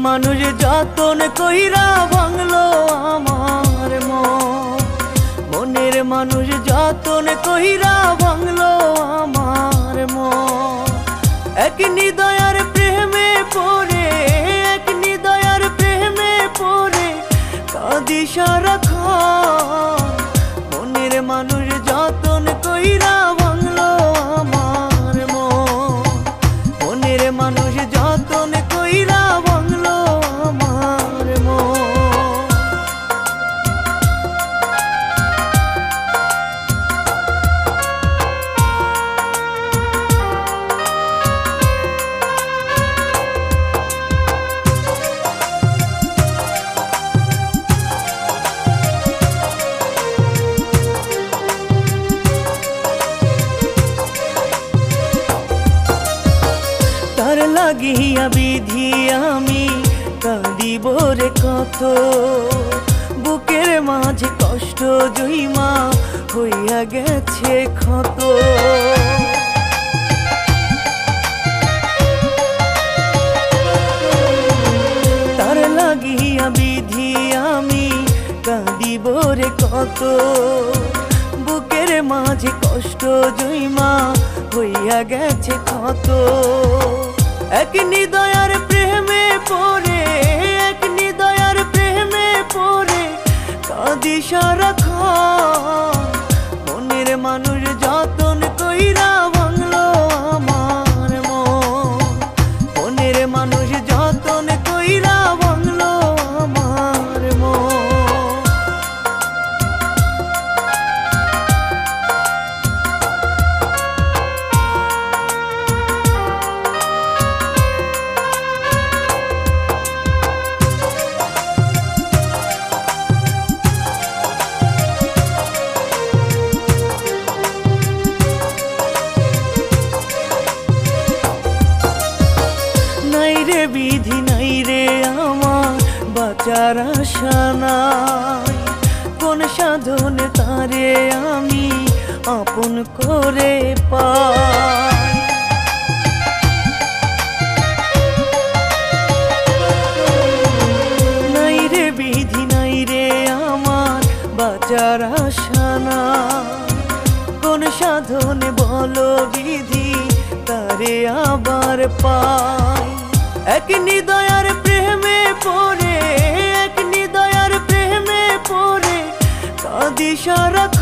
মানুষ যতন কইরা ভাঙলো আমার মনের মানুষ যতন কইরা ভাঙলো আমার এক নিদয়ার প্রেমে পড়ে এক নিদয়ার প্রেমে পড়ে কাঁদি সারাক্ষণ মনের মানুষ যতন কইরা ভাঙলো আমার মনের মানুষ যতন কইরা ভাঙলো আমার তার লাগিয়া বিধি আমি কাঁদিব রে কত বুকের মাঝে কষ্ট জইমা হইয়া গেছে ক্ষত তার লাগিয়া বিধি আমি কাঁদিব রে কত বুকের মাঝে কষ্ট জইমা হইয়া গেছে ক্ষত এক নিদয়ার প্রেমে পড়ে এক নিদয়ার প্রেমে পড়ে কাঁদি সারাক্ষণ মনের মানুষ যতন কইরা ভাঙলো আমার মনের মানুষ যতন কইরা ভাঙলো আমার বিধি নাই রে আমার বাঁচার আশা নাই কোন সাধনে তারে আমি আপন করে পাই নাই রে বিধি নাই রে আমার বাঁচার আশা নাই কোন সাধনে বলো বিধি তারে আবার পাই এক নিদয়ার প্রেমে পড়ে এক নিদয়ার প্রেমে পড়ে কাঁদি সারাক্ষণ